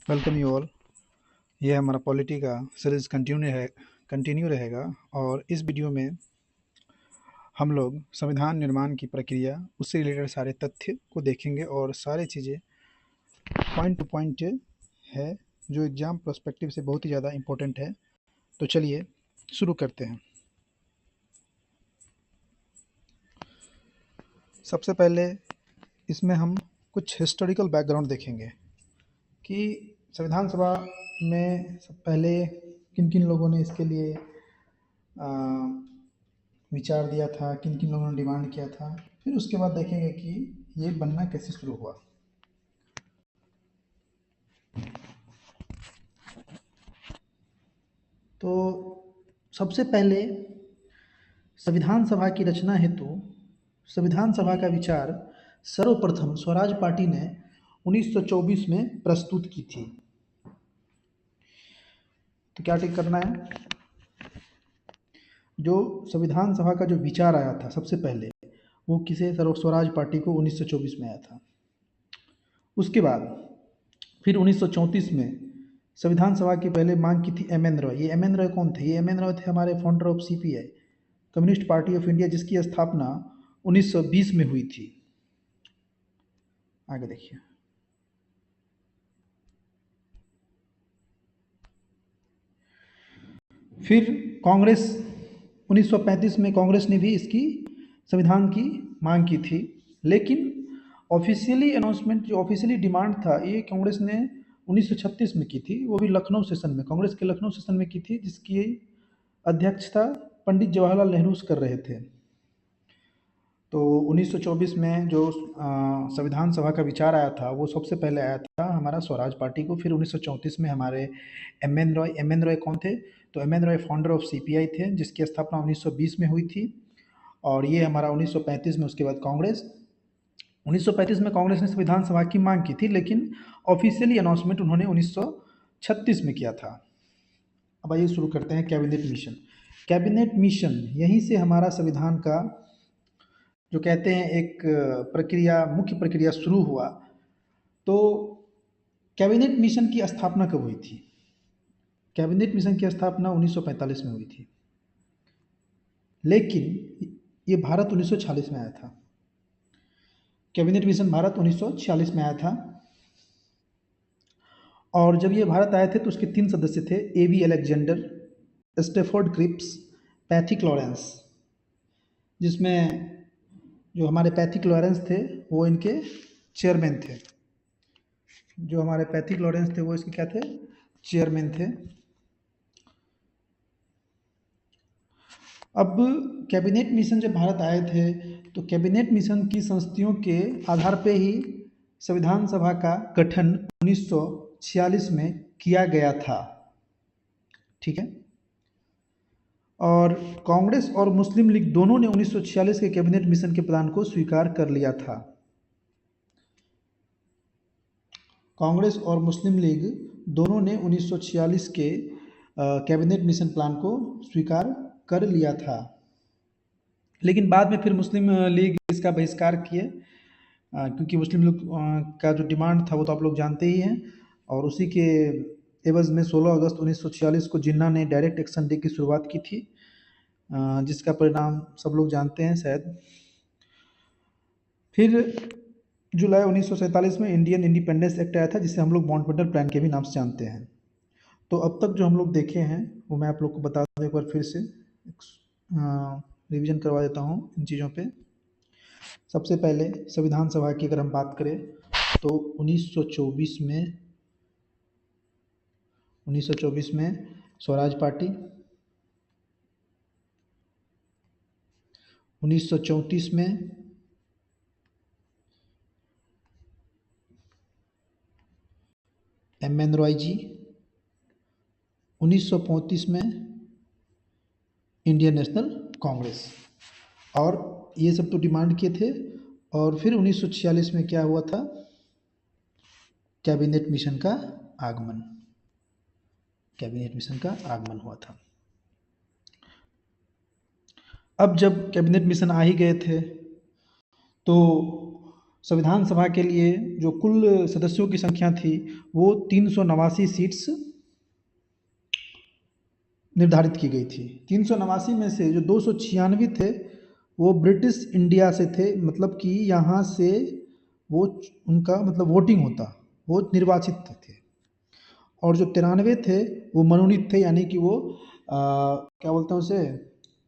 Welcome you all. ये हमारा polity का सीरीज़ कंटिन्यू रहेगा। और इस वीडियो में हम लोग संविधान निर्माण की प्रक्रिया, उससे रिलेटेड सारे तथ्य को देखेंगे और सारे चीज़ें पॉइंट टू पॉइंट है जो एग्ज़ाम पर्सपेक्टिव से बहुत ही ज़्यादा इम्पोर्टेंट है। तो चलिए शुरू करते हैं। सबसे पहले इसमें हम कुछ हिस्टोरिकल बैकग्राउंड देखेंगे कि संविधान सभा में सब पहले किन किन लोगों ने इसके लिए आ, विचार दिया था, किन किन लोगों ने डिमांड किया था। फिर उसके बाद देखेंगे कि ये बनना कैसे शुरू हुआ। तो सबसे पहले संविधान सभा की रचना हेतु संविधान सभा का विचार सर्वप्रथम स्वराज पार्टी ने 1924 में प्रस्तुत की थी। तो क्या टिक करना है? जो संविधान सभा का जो विचार आया था सबसे पहले, वो किसे? स्वराज पार्टी को 1924 में आया था। उसके बाद फिर 1934 में संविधान सभा की पहले मांग की थी एम एन रॉय। ये एम एन रॉय कौन थे? ये एम एन रॉय थे हमारे founder of CPI, communist party of India, जिसकी स्थापना 1920 में हुई थी। आगे देखिए। फिर कांग्रेस 1935 में कांग्रेस ने भी इसकी संविधान की मांग की थी, लेकिन ऑफिशियली अनाउंसमेंट, जो ऑफिशियली डिमांड था, ये कांग्रेस ने 1936 में की थी। वो भी लखनऊ सेशन में, कांग्रेस के लखनऊ सेशन में की थी, जिसकी अध्यक्षता पंडित जवाहरलाल नेहरू कर रहे थे। तो 1924 में जो संविधान सभा का विचार आया था, वो सबसे पहले आया था हमारा स्वराज पार्टी को। फिर 1934 में हमारे एम एन रॉय कौन थे? तो M N Roy founder of CPI थे, जिसकी स्थापना 1920 में हुई थी। और ये हमारा 1935 में, उसके बाद कांग्रेस। 1935 में कांग्रेस ने संविधान सभा की मांग की थी, लेकिन ऑफिशियली अनाउंसमेंट उन्होंने 1936 में किया था। अब आइए शुरू करते हैं कैबिनेट मिशन। कैबिनेट मिशन, यहीं से हमारा संविधान का जो कहते हैं एक प्रक्रिया, मुख्य प्रक्रिया शुरू हुआ। तो कैबिनेट मिशन की स्थापना कब हुई थी? कैबिनेट मिशन की स्थापना 1945 में हुई थी, लेकिन ये भारत 1946 में आया था। कैबिनेट मिशन भारत 1946 में आया था। और जब ये भारत आए थे तो उसके 3 सदस्य थे: A B Alexander, Stafford Cripps, Pethick Lawrence. जिसमें जो हमारे पैथिक लॉरेंस थे वो इनके चेयरमैन थे। जो हमारे पैथिक लॉरेंस थे वो इसके क्या थे? चेयरमैन थे। अब कैबिनेट मिशन जब भारत आए थे, तो कैबिनेट मिशन की संस्तुतियों के आधार पे ही संविधान सभा का गठन 1946 में किया गया था। ठीक है। और कांग्रेस और मुस्लिम लीग दोनों ने 1946 के कैबिनेट मिशन के प्लान को स्वीकार कर लिया था। कांग्रेस और मुस्लिम लीग दोनों ने 1946 के कैबिनेट मिशन प्लान को स्वीकार कर लिया था। लेकिन बाद में फिर मुस्लिम लीग इसका बहिष्कार किए, क्योंकि मुस्लिम लीग का जो डिमांड था वो तो आप लोग जानते ही हैं। और उसी के एवज में 16 अगस्त 1946 को जिन्ना ने डायरेक्ट एक्शन डे की शुरुआत की थी, जिसका परिणाम सब लोग जानते हैं शायद। फिर जुलाई 1947 में इंडियन इंडिपेंडेंस एक्ट आया था, जिसे हम लोग माउंटबेटन प्लान के भी नाम से जानते हैं। तो अब तक जो हम लोग देखे हैं वो मैं आप लोग को बता दूं एक बार फिर से, रिवीजन करवा देता हूँ इन चीज़ों पे। सबसे पहले संविधान सभा की अगर हम बात करें तो 1924 में स्वराज पार्टी, 1934 में एम एन रॉय जी, 1935 में इंडियन नेशनल कांग्रेस। और ये सब तो डिमांड किए थे। और फिर 1946 में क्या हुआ था? कैबिनेट मिशन का आगमन। कैबिनेट मिशन का आगमन हुआ था। अब जब कैबिनेट मिशन आ ही गए थे, तो संविधान सभा के लिए जो कुल सदस्यों की संख्या थी वो 389 सीट्स निर्धारित की गई थी। 389 में से जो 296 थे वो ब्रिटिश इंडिया से थे, मतलब कि यहाँ से वो उनका मतलब वोटिंग होता, वो निर्वाचित थे। और जो 93 थे वो मनोनीत थे, यानी कि वो क्या बोलते हैं उसे,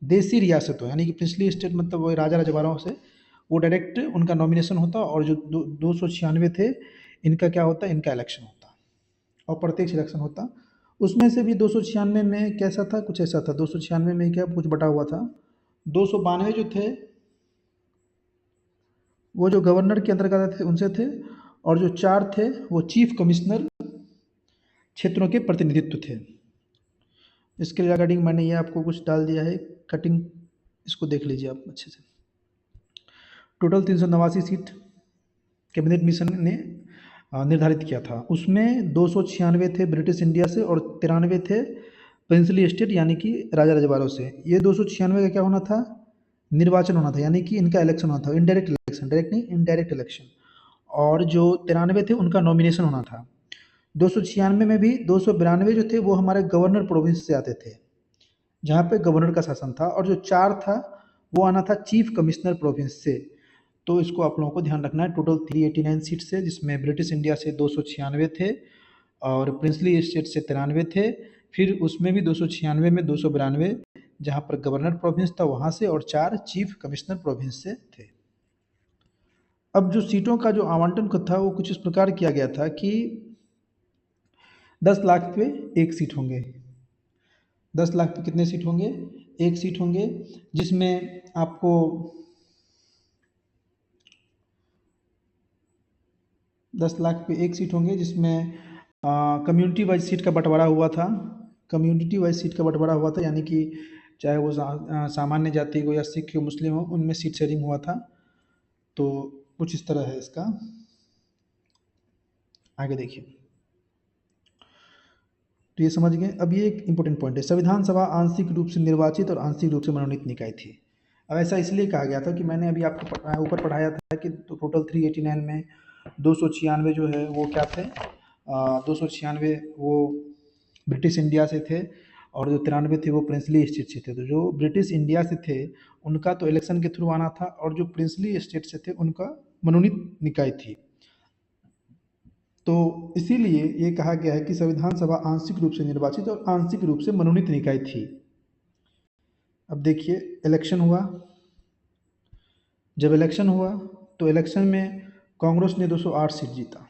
देसी रियासतों यानी कि पिछली स्टेट, मतलब वो राजा रजवाड़ों से वो डायरेक्ट उनका नॉमिनेशन होता। और जो 296 थे इनका क्या होता, इनका इलेक्शन होता और प्रत्यक्ष इलेक्शन होता। उसमें से भी 296 में कैसा था, कुछ ऐसा था। 296 में क्या कुछ बटा हुआ था। 292 जो थे वो जो गवर्नर के अंतर्गत थे उनसे थे, और जो 4 थे वो चीफ कमिश्नर क्षेत्रों के प्रतिनिधित्व थे। इसके रिगार्डिंग मैंने ये आपको कुछ डाल दिया है कटिंग, इसको देख लीजिए आप अच्छे से। टोटल 389 सीट कैबिनेट मिशन ने निर्धारित किया था। उसमें 296 थे ब्रिटिश इंडिया से और 93 थे प्रिंसली स्टेट यानी कि राजा रजवाड़ों से। ये 296 का क्या होना था, निर्वाचन होना था, यानी कि इनका इलेक्शन होना था, इनडायरेक्ट इलेक्शन, डायरेक्ट नहीं इनडायरेक्ट इलेक्शन। और जो 93 थे उनका नॉमिनेशन होना था। 296 में भी 292 जो थे वो हमारे गवर्नर प्रोविंस से आते थे, जहाँ पे गवर्नर का शासन था। और जो 4 था वो आना था चीफ कमिश्नर प्रोविंस से। तो इसको आप लोगों को ध्यान रखना है। टोटल 389 सीट्स है, जिसमें ब्रिटिश इंडिया से 296 थे और प्रिंसली स्टेट से 93 थे। फिर उसमें भी 296 में 292 जहाँ पर गवर्नर प्रोविंस था वहाँ से, और 4 चीफ कमिश्नर प्रोविंस से थे। अब जो सीटों का जो आवंटन था वो कुछ इस प्रकार किया गया था कि 10 लाख पे एक सीट होंगे। 10 लाख पे कितने सीट होंगे, एक सीट होंगे, जिसमें आपको 10 लाख पे एक सीट होंगे, जिसमें कम्युनिटी वाइज सीट का बंटवारा हुआ था। कम्युनिटी वाइज सीट का बंटवारा हुआ था, यानी कि चाहे वो सामान्य जाति हो या सिख हो मुस्लिम हो, उनमें सीट शेयरिंग हुआ था। तो कुछ इस तरह है इसका। आगे देखिए, तो ये समझ गए। अब ये एक इंपॉर्टेंट पॉइंट है, संविधान सभा आंशिक रूप से निर्वाचित और आंशिक रूप से मनोनीत निकाय थी। अब ऐसा इसलिए कहा गया था कि मैंने अभी आपको ऊपर पढ़ाया था कि तो टोटल 389 में 296 जो है वो क्या थे, 296 वो ब्रिटिश इंडिया से थे, और जो 93 थे वो प्रिंसली स्टेट से थे। तो जो ब्रिटिश इंडिया से थे उनका तो इलेक्शन के थ्रू आना था, और जो प्रिंसली स्टेट से थे उनका मनोनीत निकाय थी। तो इसीलिए ये कहा गया है कि संविधान सभा आंशिक रूप से निर्वाचित और आंशिक रूप से मनोनीत निकाय थी। अब देखिए, इलेक्शन हुआ। जब इलेक्शन हुआ तो इलेक्शन में कांग्रेस ने 208 सीट जीता,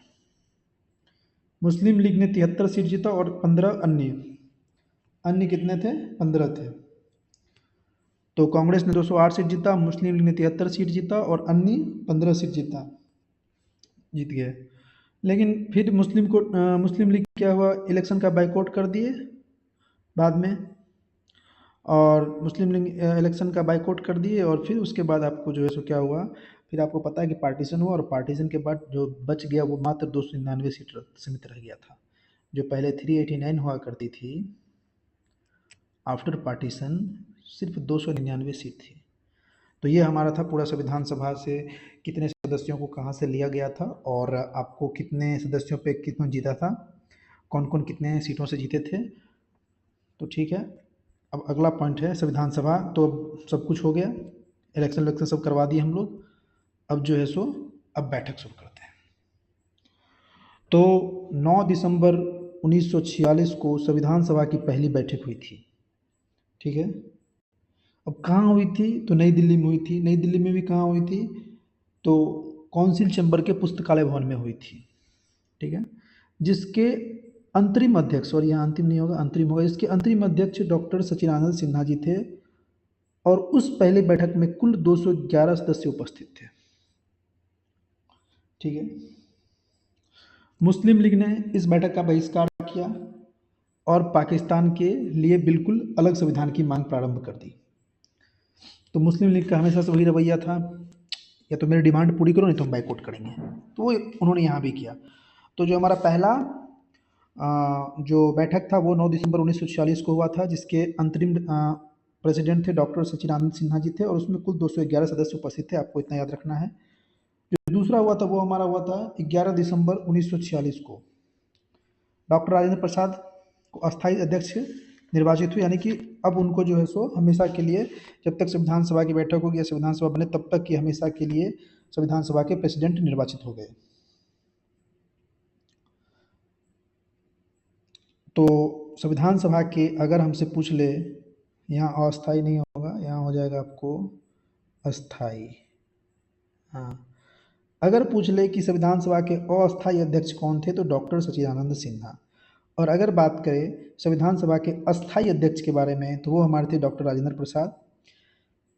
मुस्लिम लीग ने 73 सीट जीता, और 15 अन्य कितने थे, 15 थे। तो कांग्रेस ने 208 सीट जीता, मुस्लिम लीग ने 73 सीट जीता, और अन्य 15 सीट जीत गए। लेकिन फिर मुस्लिम लीग क्या हुआ, इलेक्शन का बाइकआउट कर दिए बाद में, और मुस्लिम लीग इलेक्शन का बाइकआउट कर दिए। और फिर उसके बाद आपको जो है सो क्या हुआ, फिर आपको पता है कि पार्टीशन हुआ, और पार्टीशन के बाद जो बच गया वो मात्र 299 सीट सीमित रह गया था। जो पहले 389 हुआ करती थी, आफ्टर पार्टीशन सिर्फ 299 सीट थी। तो ये हमारा था पूरा संविधान सभा से कितने सदस्यों को कहाँ से लिया गया था, और आपको कितने सदस्यों पे कितना जीता था, कौन कौन कितने सीटों से जीते थे। तो ठीक है, अब अगला पॉइंट है संविधान सभा। तो अब सब कुछ हो गया, इलेक्शन सब करवा दिए हम लोग। अब जो है सो अब बैठक शुरू करते हैं। तो 9 दिसंबर 1946 को संविधान सभा की पहली बैठक हुई थी। ठीक है, अब कहाँ हुई थी, तो नई दिल्ली में हुई थी। नई दिल्ली में भी कहाँ हुई थी, तो काउंसिल चैम्बर के पुस्तकालय भवन में हुई थी। ठीक है, जिसके अंतरिम अध्यक्ष, और यहाँ अंतिम नहीं होगा अंतरिम होगा, जिसके अंतरिम अध्यक्ष डॉक्टर सचिदानंद सिन्हा जी थे। और उस पहले बैठक में कुल 211 सदस्य उपस्थित थे। ठीक है, मुस्लिम लीग ने इस बैठक का बहिष्कार किया और पाकिस्तान के लिए बिल्कुल अलग संविधान की मांग प्रारंभ कर दी। तो मुस्लिम लीग का हमेशा से वही रवैया था, या तो मेरी डिमांड पूरी करो नहीं तो हम बाइकआउट करेंगे। तो वो उन्होंने यहाँ भी किया। तो जो हमारा पहला जो बैठक था वो 9 दिसंबर 1946 को हुआ था, जिसके अंतरिम प्रेसिडेंट थे डॉक्टर सचिदानंद सिन्हा जी थे, और उसमें कुल 211 सदस्य उपस्थित थे। आपको इतना याद रखना है। जो दूसरा हुआ था वो हमारा हुआ था 11 दिसंबर 1946 को। डॉक्टर राजेंद्र प्रसाद को अस्थायी अध्यक्ष निर्वाचित हुए, यानी कि अब उनको जो है सो हमेशा के लिए, जब तक संविधान सभा की बैठक होगी या संविधान सभा बने तब तक की हमेशा के लिए संविधान सभा के प्रेसिडेंट निर्वाचित हो गए। तो संविधान सभा के अगर हमसे पूछ ले, यहाँ अस्थायी नहीं होगा, यहाँ हो जाएगा आपको अस्थाई। हाँ, अगर पूछ ले कि संविधान सभा के अस्थायी अध्यक्ष कौन थे, तो डॉक्टर सच्चिदानंद सिन्हा। और अगर बात करें संविधान सभा के अस्थायी अध्यक्ष के बारे में, तो वो हमारे थे डॉक्टर राजेंद्र प्रसाद।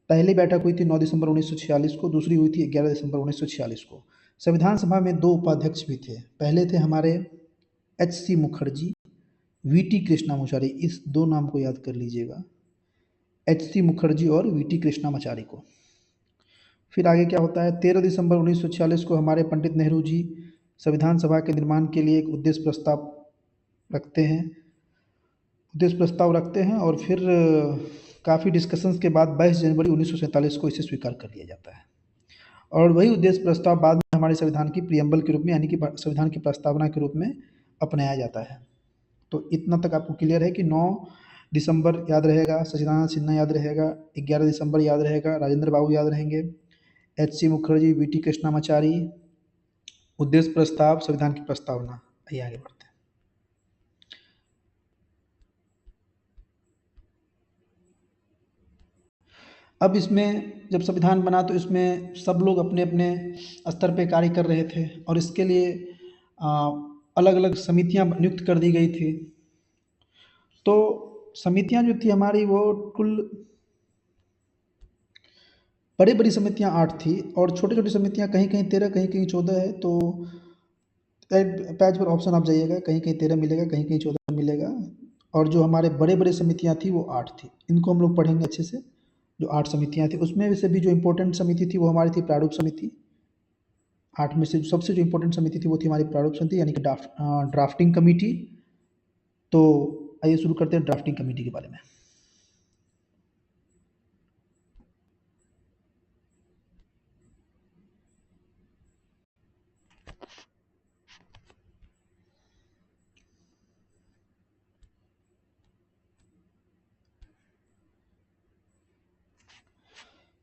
पहली बैठक हुई थी 9 दिसंबर 1946 को, दूसरी हुई थी 11 दिसंबर 1946 को। संविधान सभा में दो उपाध्यक्ष भी थे। पहले थे हमारे H.C. मुखर्जी, V.T. कृष्णामाचारी, इस दो नाम को याद कर लीजिएगा, H.C. मुखर्जी और V.T. कृष्णामाचारी को। फिर आगे क्या होता है, 13 दिसंबर 1946 को हमारे पंडित नेहरू जी संविधान सभा के निर्माण के लिए एक उद्देश्य प्रस्ताव रखते हैं और फिर काफ़ी डिस्कशंस के बाद 22 जनवरी 1947 को इसे स्वीकार कर लिया जाता है। और वही उद्देश्य प्रस्ताव बाद में हमारे संविधान की प्रियम्बल के रूप में, यानी कि संविधान की प्रस्तावना के रूप में अपनाया जाता है। तो इतना तक आपको क्लियर है कि 9 दिसंबर याद रहेगा, सच्चिदानंद सिन्हा याद रहेगा, 11 दिसंबर याद रहेगा, राजेंद्र बाबू याद रहेंगे, H.C. मुखर्जी, V.T. कृष्णामाचारी, उद्देश्य प्रस्ताव, संविधान की प्रस्तावना। आइए आगे बढ़ते हैं। अब इसमें जब संविधान बना तो इसमें सब लोग अपने अपने स्तर पे कार्य कर रहे थे और इसके लिए अलग अलग समितियां नियुक्त कर दी गई थी। तो समितियां जो थी हमारी वो कुल बड़ी बड़ी समितियां 8 थी और छोटी छोटी समितियां कहीं कहीं 13, कहीं कहीं 14 है। तो पेज पर ऑप्शन आप जाइएगा, कहीं कहीं 13 मिलेगा, कहीं कहीं 14 मिलेगा। और जो हमारे बड़े बड़े समितियां थी वो 8 थी। इनको हम लोग पढ़ेंगे अच्छे से। जो 8 समितियां थी उसमें से भी जो इम्पोर्टेंट समिति थी वो हमारी थी प्रारूप समिति। 8 में से सबसे जो इम्पोर्टेंट समिति थी वो थी हमारी प्रारूप समिति, यानी कि ड्राफ्टिंग कमेटी। तो आइए शुरू करते हैं ड्राफ्टिंग कमेटी के बारे में।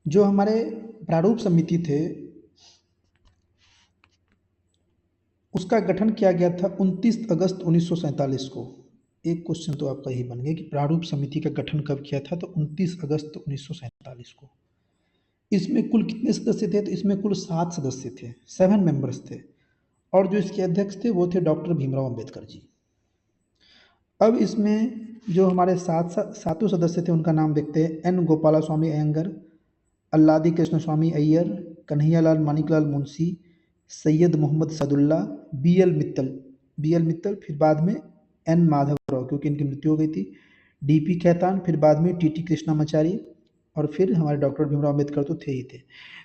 जो हमारे प्रारूप समिति थे उसका गठन किया गया था 29 अगस्त 1947 को। एक क्वेश्चन तो आपका यही बन गया कि प्रारूप समिति का गठन कब किया था, तो 29 अगस्त 1947 को। इसमें कुल कितने सदस्य थे, तो इसमें कुल 7 सदस्य थे, 7 मेंबर्स थे। और जो इसके अध्यक्ष थे वो थे डॉक्टर भीमराव अंबेडकर जी। अब इसमें जो हमारे सातों सदस्य थे उनका नाम देखते हैं। एन गोपाला स्वामी अयंगर, अल्लादी कृष्ण स्वामी अय्यर, कन्हैयालाल मानिकलाल मुंशी, सैयद मोहम्मद सदुल्ला, बी एल मित्तल, फिर बाद में एन माधवराव, क्योंकि इनकी मृत्यु हो गई थी, डी.पी. खेतान, फिर बाद में टी.टी. कृष्णामाचारी, और फिर हमारे डॉक्टर भीमराव अम्बेडकर तो थे ही थे।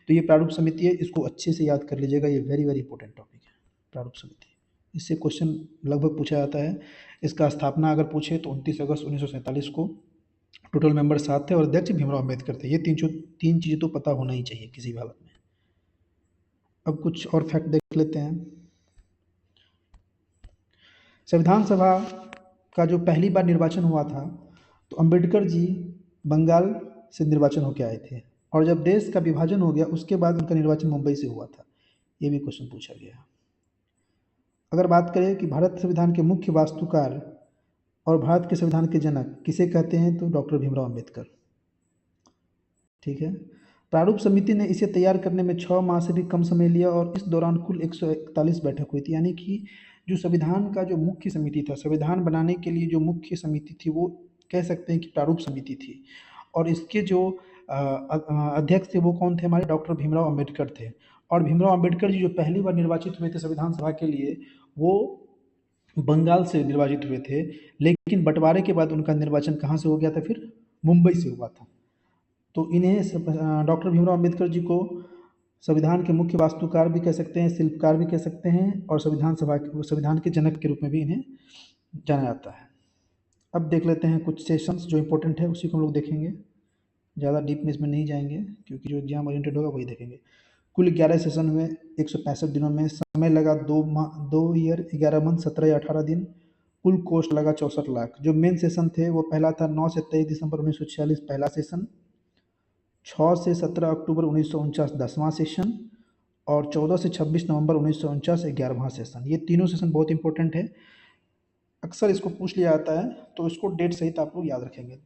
तो ये प्रारूप समिति है, इसको अच्छे से याद कर लीजिएगा, ये वेरी वेरी इंपॉर्टेंट टॉपिक है प्रारूप समिति। इससे क्वेश्चन लगभग पूछा जाता है। इसका स्थापना अगर पूछे तो 29 अगस्त 1947 को। टोटल मेंबर 7 थे और अध्यक्ष भीमराव अम्बेडकर थे। ये तीन चीज़ें तो पता होना ही चाहिए किसी भी हालत में। अब कुछ और फैक्ट देख लेते हैं। संविधान सभा का जो पहली बार निर्वाचन हुआ था तो अंबेडकर जी बंगाल से निर्वाचन होकर आए थे, और जब देश का विभाजन हो गया उसके बाद उनका निर्वाचन मुंबई से हुआ था। ये भी क्वेश्चन पूछा गया। अगर बात करें कि भारत संविधान के मुख्य वास्तुकार और भारत के संविधान के जनक किसे कहते हैं, तो डॉक्टर भीमराव अम्बेडकर। ठीक है। प्रारूप समिति ने इसे तैयार करने में 6 माह से भी कम समय लिया और इस दौरान कुल 141 बैठक हुई थी। यानी कि जो संविधान का जो मुख्य समिति था, संविधान बनाने के लिए जो मुख्य समिति थी वो कह सकते हैं कि प्रारूप समिति थी। और इसके जो अध्यक्ष थे वो कौन थे, हमारे डॉक्टर भीमराव अम्बेडकर थे। और भीमराव अम्बेडकर जी जो पहली बार निर्वाचित हुए थे संविधान सभा के लिए, वो बंगाल से निर्वाचित हुए थे। लेकिन बंटवारे के बाद उनका निर्वाचन कहाँ से हो गया था, फिर मुंबई से हुआ था। तो इन्हें डॉक्टर भीमराव अम्बेडकर जी को संविधान के मुख्य वास्तुकार भी कह सकते हैं, शिल्पकार भी कह सकते हैं, और संविधान के जनक के रूप में भी इन्हें जाना जाता है। अब देख लेते हैं कुछ सेशंस जो इंपॉर्टेंट है, उसी को हम लोग देखेंगे। ज़्यादा डीप में इसमें नहीं जाएंगे क्योंकि जो एग्जाम ओरिएंटेड होगा वही देखेंगे। कुल 11 सेशन हुए 165 दिनों में। समय लगा 2 ईयर 11 मंथ 17 या 18 दिन। कुल कॉस्ट लगा 64 लाख। जो मेन सेशन थे वो पहला था 9 से 23 दिसंबर 1946 पहला सेशन, 6 से 17 अक्टूबर 1949 10वां सेशन, और 14 से 26 नवंबर 1949 11वां सेशन। ये तीनों सेशन बहुत इंपॉर्टेंट है, अक्सर इसको पूछ लिया जाता है, तो इसको डेट सहित आप लोग याद रखेंगे।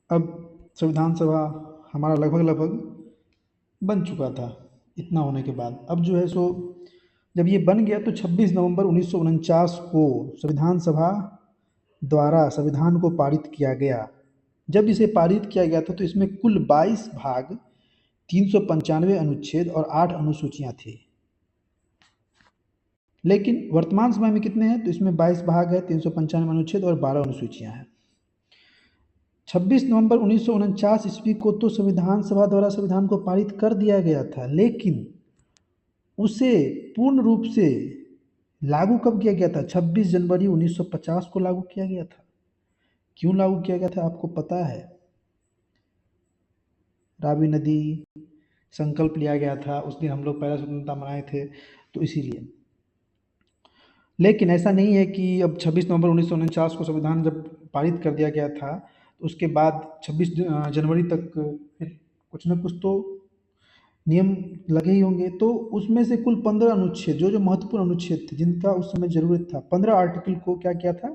अब संविधान सभा हमारा लगभग लगभग बन चुका था। इतना होने के बाद अब जो है सो जब ये बन गया तो 26 नवंबर 1949 को संविधान सभा द्वारा संविधान को पारित किया गया। जब इसे पारित किया गया था तो इसमें कुल 22 भाग, 395 अनुच्छेद और 8 अनुसूचियां थी। लेकिन वर्तमान समय में कितने हैं, तो इसमें 22 भाग है, 395 अनुच्छेद और 12 अनुसूचियां हैं। 26 नवंबर 1949 ईस्वी को तो संविधान सभा द्वारा संविधान को पारित कर दिया गया था, लेकिन उसे पूर्ण रूप से लागू कब किया गया था? 26 जनवरी 1950 को लागू किया गया था। क्यों लागू किया गया था आपको पता है? रावी नदी संकल्प लिया गया था, उस दिन हम लोग पहला स्वतंत्रता मनाए थे, तो इसीलिए। लेकिन ऐसा नहीं है कि अब 26 नवंबर 1949 को संविधान जब पारित कर दिया गया था तो उसके बाद 26 जनवरी तक फिर कुछ न कुछ तो नियम लगे ही होंगे। तो उसमें से कुल 15 अनुच्छेद, जो जो महत्वपूर्ण अनुच्छेद थे जिनका उस समय जरूरत था, 15 आर्टिकल को क्या किया था,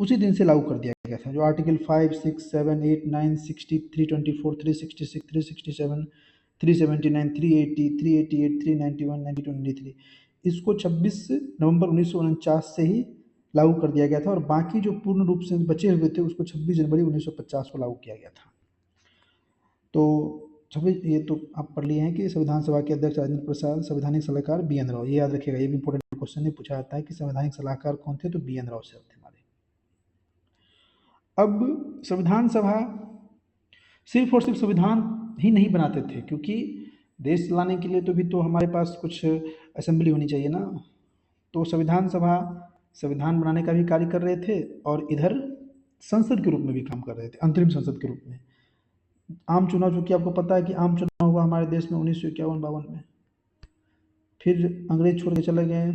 उसी दिन से लागू कर दिया गया था। जो आर्टिकल 5, 6, 7, 8, 9, 60, 324, 366, 367, 379, 380, 388, 391, 92, 93, इसको 26 नवंबर 1949 से ही लागू कर दिया गया था, और बाकी जो पूर्ण रूप से बचे हुए थे उसको 26 जनवरी 1950 को लागू किया गया था। तो 26 ये तो आप पढ़ लिए हैं कि संविधान सभा के अध्यक्ष राजेंद्र प्रसाद, संवैधानिक सलाहकार BN राव। ये याद रखिएगा, ये भी इंपॉर्टेंट क्वेश्चन है, पूछा जाता है कि संवैधानिक सलाहकार कौन थे, तो BN राव साहब थे हमारे। अब संविधान सभा सिर्फ और सिर्फ संविधान ही नहीं बनाते थे, क्योंकि देश चलाने के लिए तो भी तो हमारे पास कुछ असेंबली होनी चाहिए ना। तो संविधान सभा संविधान बनाने का भी कार्य कर रहे थे, और इधर संसद के रूप में भी काम कर रहे थे, अंतरिम संसद के रूप में। आम चुनाव, चूंकि आपको पता है कि आम चुनाव हुआ हमारे देश में 1951-52 में, फिर अंग्रेज छोड़ के चले गए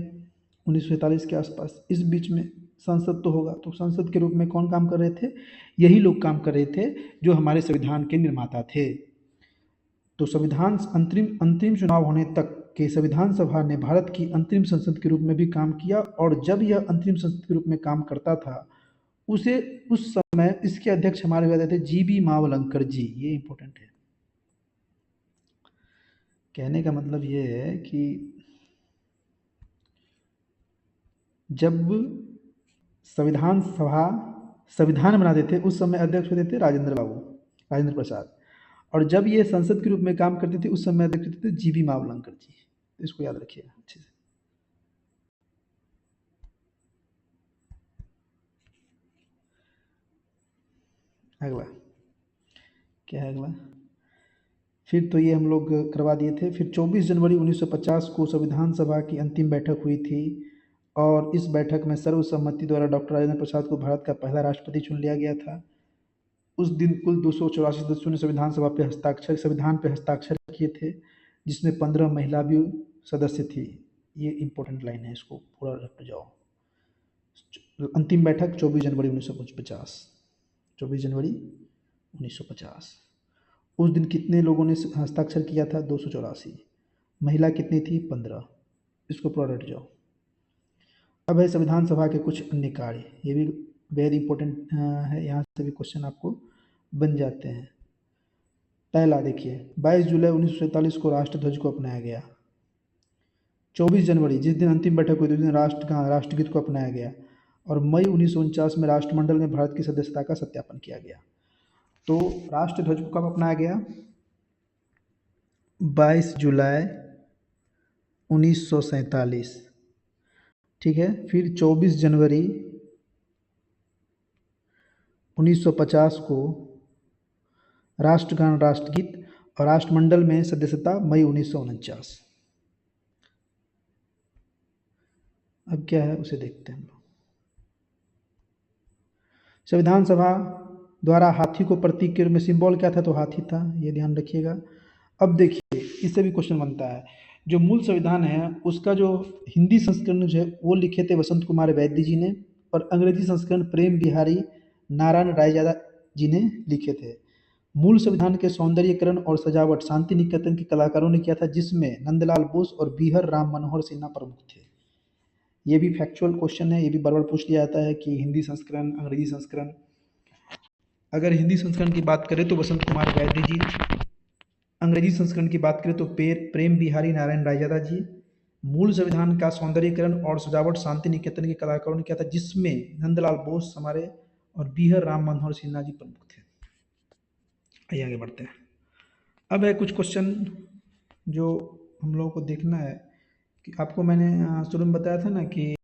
1947 के आसपास। इस बीच में संसद तो होगा, तो संसद के रूप में कौन काम कर रहे थे? यही लोग काम कर रहे थे जो हमारे संविधान के निर्माता थे। तो संविधान अंतरिम अंतिम चुनाव होने तक के संविधान सभा ने भारत की अंतरिम संसद के रूप में भी काम किया, और जब यह अंतरिम संसद के रूप में काम करता था उसे उस समय इसके अध्यक्ष हमारे हुए थे GB मावलंकर जी। ये इंपॉर्टेंट है। कहने का मतलब ये है कि जब संविधान सभा संविधान बनाते थे उस समय अध्यक्ष होते थे राजेंद्र प्रसाद, और जब ये संसद के रूप में काम करते थे उस समय अध्यक्ष होते थे GB मावलंकर जी। तो इसको याद रखिएगा अच्छे से। अगला क्या है? अगला फिर तो ये हम लोग करवा दिए थे। फिर 24 जनवरी 1950 को संविधान सभा की अंतिम बैठक हुई थी, और इस बैठक में सर्वसम्मति द्वारा डॉक्टर राजेंद्र प्रसाद को भारत का पहला राष्ट्रपति चुन लिया गया था। उस दिन कुल 284 सदस्यों ने संविधान पे हस्ताक्षर किए थे, जिसमें 15 महिला भी सदस्य थी। ये इंपॉर्टेंट लाइन है, इसको पूरा रख जाओ। अंतिम बैठक 24 जनवरी 1950, 24 जनवरी 1950। उस दिन कितने लोगों ने हस्ताक्षर किया था? 284। महिला कितनी थी? 15। इसको पूरा रट जाओ। अब है संविधान सभा के कुछ अन्य कार्य, ये भी वेरी इंपॉर्टेंट है, यहाँ से भी क्वेश्चन आपको बन जाते हैं। पहला देखिए, 22 जुलाई 1947 को राष्ट्रध्वज को अपनाया गया। 24 जनवरी जिस दिन अंतिम बैठक हुई थी उस दिन राष्ट्रगीत को अपनाया गया, और मई 1949 में राष्ट्रमंडल में भारत की सदस्यता का सत्यापन किया गया। तो राष्ट्रध्वज को कब अपनाया गया? 22 जुलाई 1947, ठीक है। फिर 24 जनवरी 1950 को राष्ट्रगान राष्ट्रगीत, और राष्ट्रमंडल में सदस्यता मई 1949। अब क्या है उसे देखते हैं हम लोग। संविधान सभा द्वारा हाथी को प्रतीक के रूप में, सिंबल क्या था, तो हाथी था, ये ध्यान रखिएगा। अब देखिए इससे भी क्वेश्चन बनता है, जो मूल संविधान है उसका जो हिंदी संस्करण जो है वो लिखे थे वसंत कुमार वैद्य जी ने, और अंग्रेजी संस्करण प्रेम बिहारी नारायण रायजादा जी ने लिखे थे। मूल संविधान के सौंदर्यीकरण और सजावट शांति निकेतन के कलाकारों ने किया था, जिसमें नंदलाल बोस और बीहर राम मनोहर सिन्हा प्रमुख थे। ये भी फैक्चुअल क्वेश्चन है, ये भी बार बार पूछ लिया जाता है कि हिंदी संस्करण, अंग्रेजी संस्करण। अगर हिंदी संस्करण की बात करें तो वसंत कुमार वैद्य जी, अंग्रेजी संस्करण की बात करें तो प्रेम बिहारी नारायण रायजादा जी। मूल संविधान का सौंदर्यीकरण और सजावट शांति निकेतन के कलाकारों ने किया था, जिसमें नंदलाल बोस हमारे और बीहर राम मनोहर सिन्हा जी प्रमुख थे। आइए आगे बढ़ते हैं। अब है कुछ क्वेश्चन जो हम लोगों को देखना है कि आपको मैंने शुरू में बताया था ना कि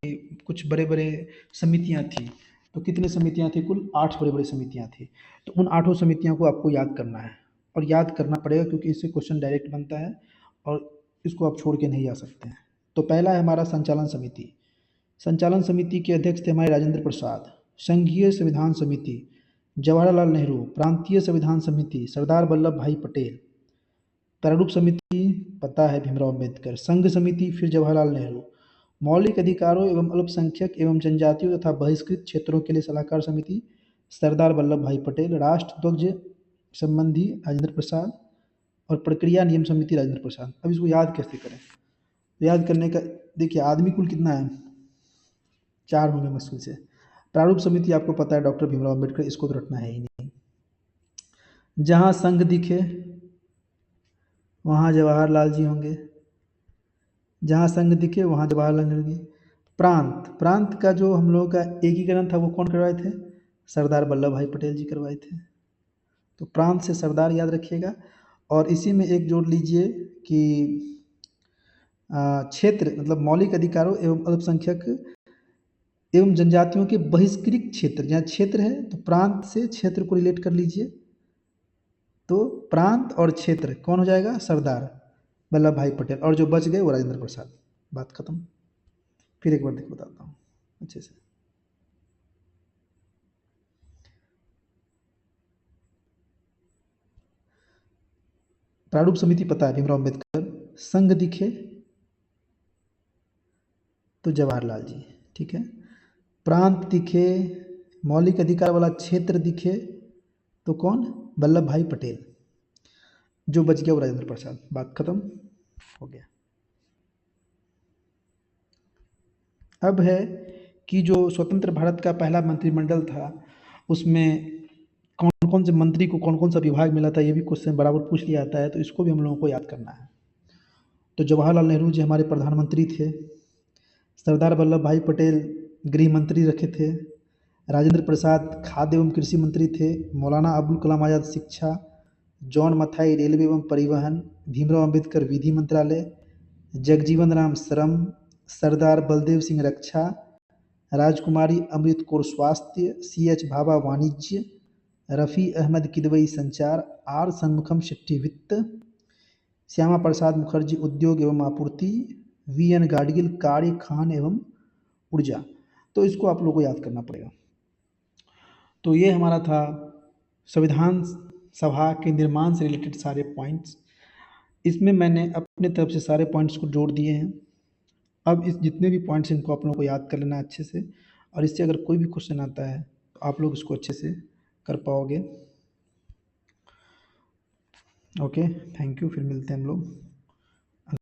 कुछ बड़े बड़े समितियां थी, तो कितने समितियां थी, कुल 8 बड़े बड़े समितियां थी। तो उन 8 समितियों को आपको याद करना है, और याद करना पड़ेगा क्योंकि इससे क्वेश्चन डायरेक्ट बनता है और इसको आप छोड़ के नहीं आ सकते हैं। तो पहला है हमारा संचालन समिति। संचालन समिति के अध्यक्ष थे हमारे राजेंद्र प्रसाद। संघीय संविधान समिति जवाहरलाल नेहरू। प्रांतीय संविधान समिति सरदार वल्लभ भाई पटेल। प्रारूप समिति पता है भीमराव अम्बेडकर। संघ समिति फिर जवाहरलाल नेहरू। मौलिक अधिकारों एवं अल्पसंख्यक एवं जनजातियों तथा बहिष्कृत क्षेत्रों के लिए सलाहकार समिति सरदार वल्लभ भाई पटेल। राष्ट्रध्वज संबंधी राजेंद्र प्रसाद, और प्रक्रिया नियम समिति राजेंद्र प्रसाद। अब इसको याद कैसे करें, याद करने का देखिए आदमी कुल कितना है, 4 होंगे मुश्किल से। प्रारूप समिति आपको पता है डॉक्टर भीमराव अम्बेडकर, इसको तो रटना है ही नहीं। जहाँ संघ दिखे वहाँ जवाहरलाल जी होंगे, जहाँ संघ दिखे वहाँ जवाहरलाल नेहरू जी। प्रांत, प्रांत का जो हम लोगों का एकीकरण था वो कौन करवाए थे, सरदार वल्लभ भाई पटेल जी करवाए थे। तो प्रांत से सरदार याद रखिएगा। और इसी में एक जोड़ लीजिए कि क्षेत्र मतलब मौलिक अधिकारों एवं अल्पसंख्यक एवं जनजातियों के बहिष्कृत क्षेत्र, जहाँ क्षेत्र है तो प्रांत से क्षेत्र को रिलेट कर लीजिए। तो प्रांत और क्षेत्र कौन हो जाएगा, सरदार वल्लभ भाई पटेल, और जो बच गए वो राजेंद्र प्रसाद। बात खत्म। फिर एक बार देख बताता हूँ अच्छे से। प्रारूप समिति पता है भीमराव अम्बेडकर। संघ दिखे तो जवाहरलाल जी, ठीक है। प्रांत दिखे, मौलिक अधिकार वाला क्षेत्र दिखे तो कौन, वल्लभ भाई पटेल। जो बच गया वो राजेंद्र प्रसाद। बात खत्म हो गया। अब है कि जो स्वतंत्र भारत का पहला मंत्रिमंडल था उसमें कौन कौन से मंत्री को कौन कौन सा विभाग मिला था, ये भी क्वेश्चन बराबर पूछ लिया जाता है, तो इसको भी हम लोगों को याद करना है। तो जवाहरलाल नेहरू जी हमारे प्रधानमंत्री थे। सरदार वल्लभ भाई पटेल गृह मंत्री रखे थे। राजेंद्र प्रसाद खाद्य एवं कृषि मंत्री थे। मौलाना अबुल कलाम आज़ाद शिक्षा। जॉन मथाई रेलवे एवं परिवहन। भीमराव अम्बेडकर विधि मंत्रालय। जगजीवन राम श्रम। सरदार बलदेव सिंह रक्षा। राजकुमारी अमृत कौर स्वास्थ्य। CH भाभा वाणिज्य। रफ़ी अहमद किदवई संचार। R षणमुखम शेट्टी वित्त। श्यामा प्रसाद मुखर्जी उद्योग एवं आपूर्ति। VN गाडगिल कार्य खान एवं ऊर्जा। तो इसको आप लोगों को याद करना पड़ेगा। तो ये हमारा था संविधान सभा के निर्माण से रिलेटेड सारे पॉइंट्स। इसमें मैंने अपने तरफ से सारे पॉइंट्स को जोड़ दिए हैं। अब इस जितने भी पॉइंट्स इनको आप लोगों को याद कर लेना अच्छे से, और इससे अगर कोई भी क्वेश्चन आता है तो आप लोग इसको अच्छे से कर पाओगे। Okay, thank you. फिर मिलते हैं हम लोग।